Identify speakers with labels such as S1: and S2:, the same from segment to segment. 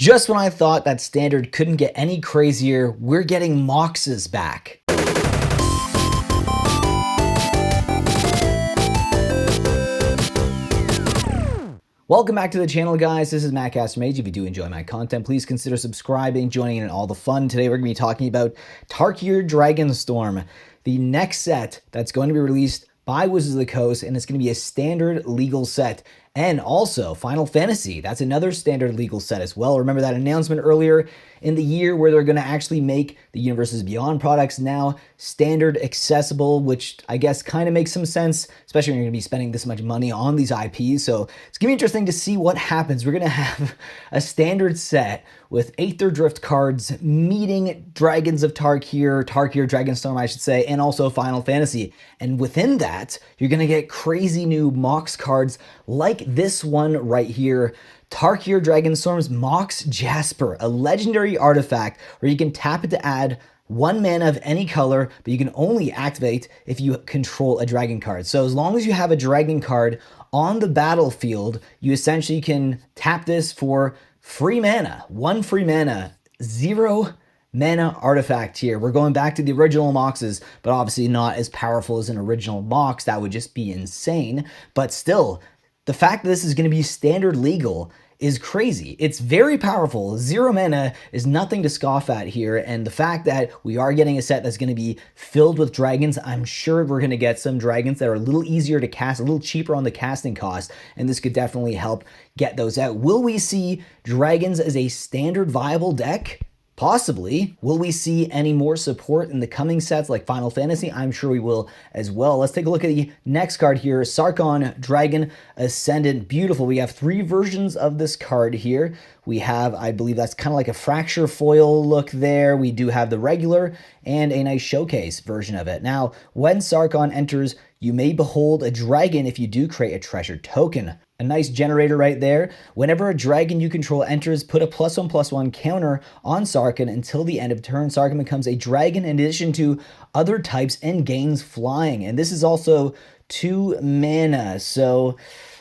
S1: Just when I thought that standard couldn't get any crazier, we're getting Moxes back. Welcome back to the channel, guys. This is Mattcaster Mage. If you do enjoy my content, please consider subscribing, joining in all the fun. Today we're going to be talking about Dragonstorm, the next set that's going to be released by Wizards of the Coast, and it's going to be a standard legal set. And also Final Fantasy, that's another standard legal set as well. Remember that announcement earlier in the year where they're going to actually make the Universes Beyond products now standard accessible, which I guess kind of makes some sense, especially when you're going to be spending this much money on these IPs. So it's going to be interesting to see what happens. We're going to have a standard set with Aether Drift cards meeting Dragons of Tarkir, Dragonstorm, I should say, and also Final Fantasy. And within that, you're going to get crazy new Mox cards like this one right here. Tarkir Dragonstorm's Mox Jasper, a legendary artifact where you can tap it to add 1 mana of any color, but you can only activate if you control a dragon card. So as long as you have a dragon card on the battlefield, you essentially can tap this for free mana, 1 free mana, 0 mana artifact here. We're going back to the original Moxes, but obviously not as powerful as an original Mox. That would just be insane. But still, the fact that this is going to be standard legal is crazy. It's very powerful. 0 mana is nothing to scoff at here, and the fact that we are getting a set that's going to be filled with dragons, I'm sure we're going to get some dragons that are a little easier to cast, a little cheaper on the casting cost, and this could definitely help get those out. Will we see dragons as a standard viable deck? Possibly. Will we see any more support in the coming sets like Final Fantasy? I'm sure we will as well. Let's take a look at the next card here. Saron, Dragon Ascendant. Beautiful. We have 3 versions of this card here. We have, I believe that's kind of like a fracture foil look there. We do have the regular and a nice showcase version of it. Now, when Saron enters, you may behold a dragon if you do create a treasure token. A nice generator right there. Whenever a dragon you control enters, put a +1/+1 counter on Saron until the end of turn. Saron becomes a dragon in addition to other types and gains flying. And this is also 2 mana. So,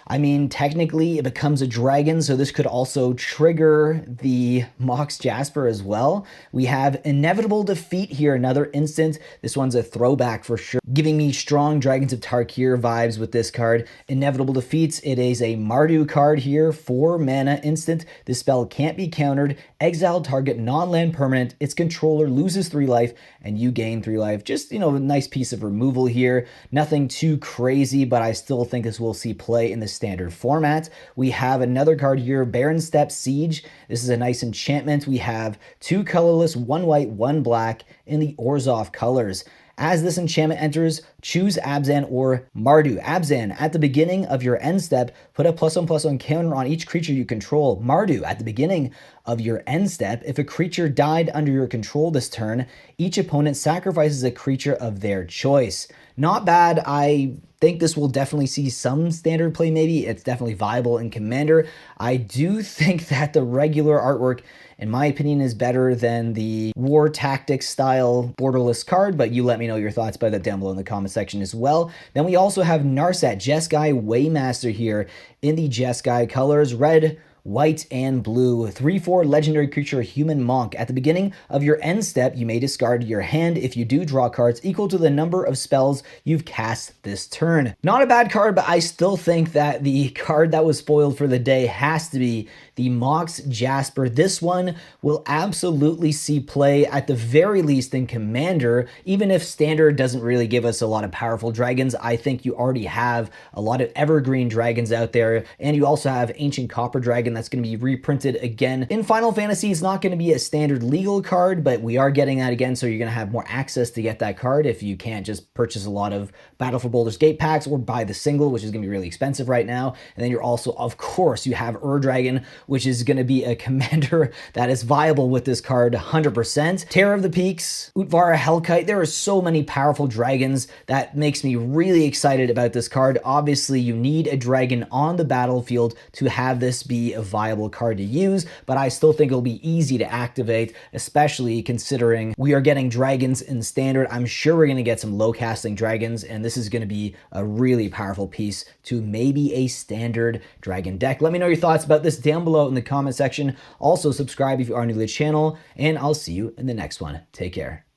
S1: I mean, technically it becomes a dragon, so this could also trigger the Mox Jasper as well. We have Inevitable Defeat here, another instant. This one's a throwback for sure, giving me strong Dragons of Tarkir vibes with this card. Inevitable Defeats, it is a Mardu card here, 4 mana instant. This spell can't be countered. Exile target non-land permanent. Its controller loses 3 life, and you gain 3 life. Just, you know, a nice piece of removal here. Nothing too crazy, but I still think this will see play in the standard format. We have another card here, Barren Step Siege. This is a nice enchantment. We have 2 colorless, 1 white, 1 black in the Orzhov colors. As this enchantment enters, choose Abzan or Mardu. Abzan, at the beginning of your end step, put a +1/+1 counter on each creature you control. Mardu, at the beginning of your end step, if a creature died under your control this turn, each opponent sacrifices a creature of their choice. Not bad. I think this will definitely see some standard play maybe. It's definitely viable in Commander. I do think that the regular artwork, in my opinion, is better than the War Tactics style borderless card, but you let me know your thoughts by that down below in the comment section as well. Then we also have Narset, Jeskai Waymaster here in the Jeskai colors, red, white, and blue. 3/4 legendary creature, human monk. At the beginning of your end step, you may discard your hand if you do draw cards equal to the number of spells you've cast this turn. Not a bad card, but I still think that the card that was spoiled for the day has to be the Mox Jasper. This one will absolutely see play at the very least in Commander. Even if Standard doesn't really give us a lot of powerful dragons, I think you already have a lot of evergreen dragons out there, and you also have Ancient Copper Dragon that's going to be reprinted again. In Final Fantasy, it's not going to be a standard legal card, but we are getting that again, so you're going to have more access to get that card if you can't just purchase a lot of Battle for Baldur's Gate packs or buy the single, which is going to be really expensive right now. And then you're also, of course, you have Dragon, which is going to be a commander that is viable with this card 100%. Terror of the Peaks, Utvara Hellkite, there are so many powerful dragons that makes me really excited about this card. Obviously, you need a dragon on the battlefield to have this be a viable card to use, but I still think it'll be easy to activate, especially considering we are getting dragons in standard. I'm sure we're going to get some low casting dragons, and this is going to be a really powerful piece to maybe a standard dragon deck. Let me know your thoughts about this down below in the comment section. Also, subscribe if you are new to the channel, and I'll see you in the next one. Take care.